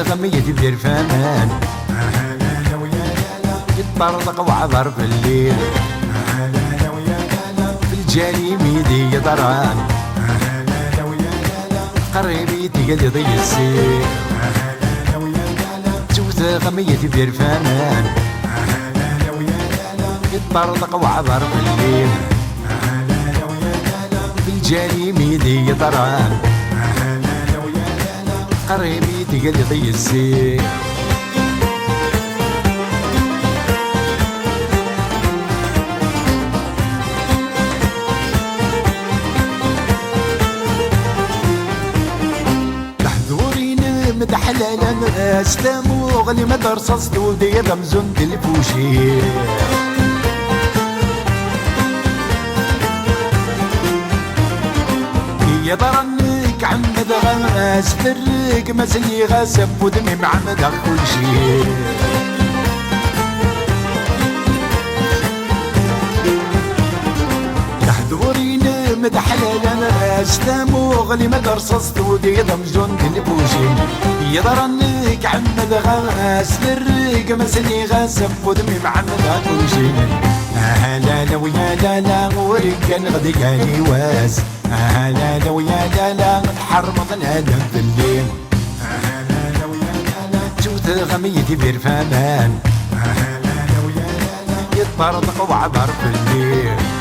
غمية برفان يتطرطق وعبر في الليل في الجريمة دي يضران قريبي تقل ضي السير جوز غمية برفان يتطرطق وعبر في الليل في الجريمة دي يضران قريبي تقل ضي السير مدحلنا استمو غلي مدرسة صدودي رمزون الفوشي يا ضرنك عمد غاس فرق مسلي غاسب ودمي معمد كل شي تحضورين مدحلنا استمو غلي مدرسة صدودي رمزون الفوشي يا ضرنك عمد غاس فرق مسلي غاسب ودمي معمد كل شي لا لا ويا لا لا وركن غدي كاني واس لا لا ويا لا لا حرمض الادم في الليل لا لا ويا لا لا جوت غميتي برفان لا لا ويا لا لا يتطرطق وعبر في الليل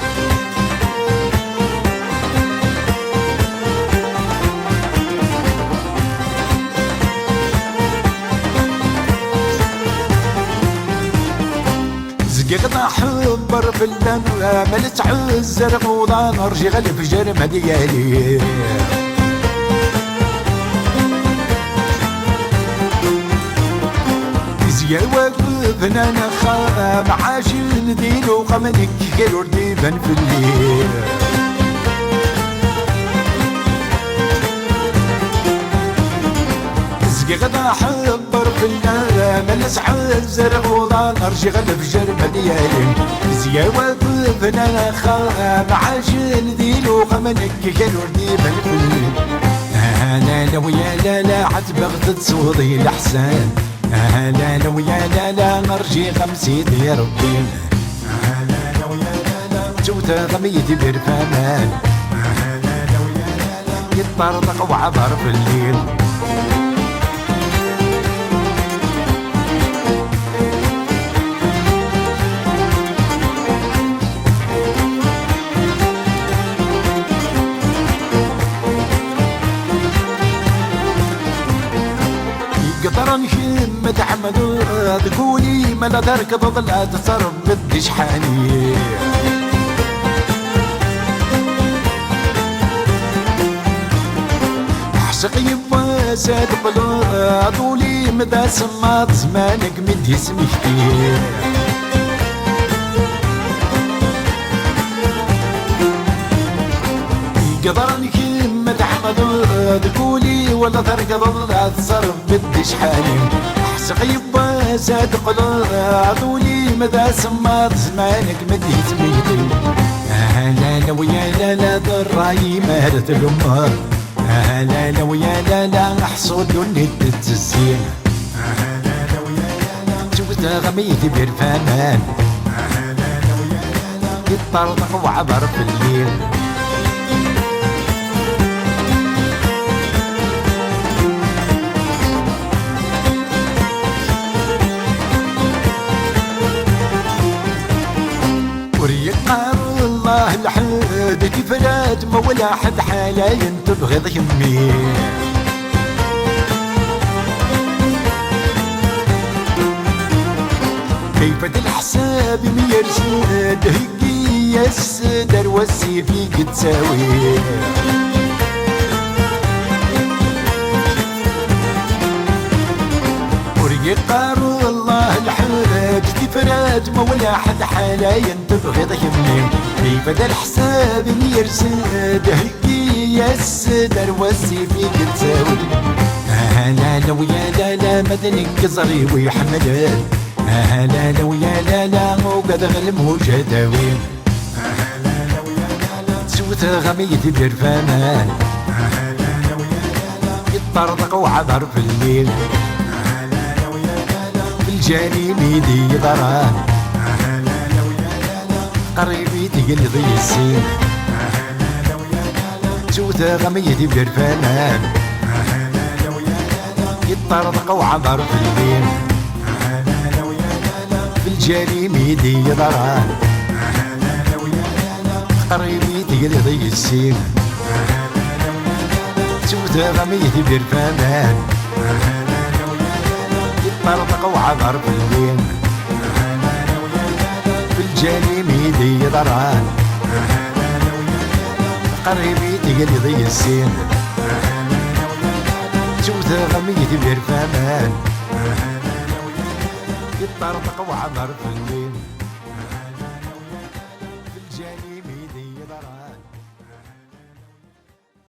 زقيقنا حبر في اللم ملت عزر غوضان ارجي غلب جرم ديالي زيا وقفنا نخا معاشي نديلو قمنك كيلو رديفن في الليل زقيقنا حبر في اللم ملت عزر غوضان ارجي غلب جرم ديالي زيا وقفنا نخا معاشي نديلو قمنك كيلو رديفن في الليل لا لا ويا لا لا عتبغت تصوضي الاحسان لا لا ويا لا لا نرجي خمسي دي ربي لا لا ويا لا لا جوت غميتي برفان لا لا ويا لا لا يتطرطق وعبر في الليل قطرن همة عمدو تقولي ما لا تركض لا تصرف بدي شحاني عشق يبا زاد بلا طولي مدى سمات زمانك مدي سمحتي قدرني كلمة عمدو تقولي ولا تركض لا تصرف بدي شحالي حسق يبا زاد قلا طولي مدى سمات زمانك مدي سميتي لا لا ويا لا لا دراي مارت الأمة لا لا ويا لا لا حصود ونت التزين لا لا ويا لا لا جوز غميتي برفان لا لا ويا لا لا يتطرطق وعبر في الليل الله الحد كيف راد ما ولا حد حالا ينتبغض يمي كيف الحساب ميرسد هيكي يسدر وسي فيك تساوي قارو الله الحد كيف راد ما ولا حد حالا ينتبغض يمي كيف ذا الحساب يرسد هيكي يسدر وسي فيك تساوي لا لا ويا لا لا مدنك زري ويحملن لا لا ويا لا لا وقد غلم وجداوي لا لا ويا لا لا سوت غميتي برفان لا لا ويا لا لا يطرطق وعبر في الليل الجاني ميدي ضران قريبي تقل ضي السين توتا غميتي برفانان يطردق وعبر في الليل في الجاني ميدي ضران قريبي تقل ضي السين توتا غميتي برفانان يطردق وعبر في الليل في الجاني ميدي ضران قريبي تقل ضي السين توتا غميتي برفانان يطردق وعبر في الليل في الجاني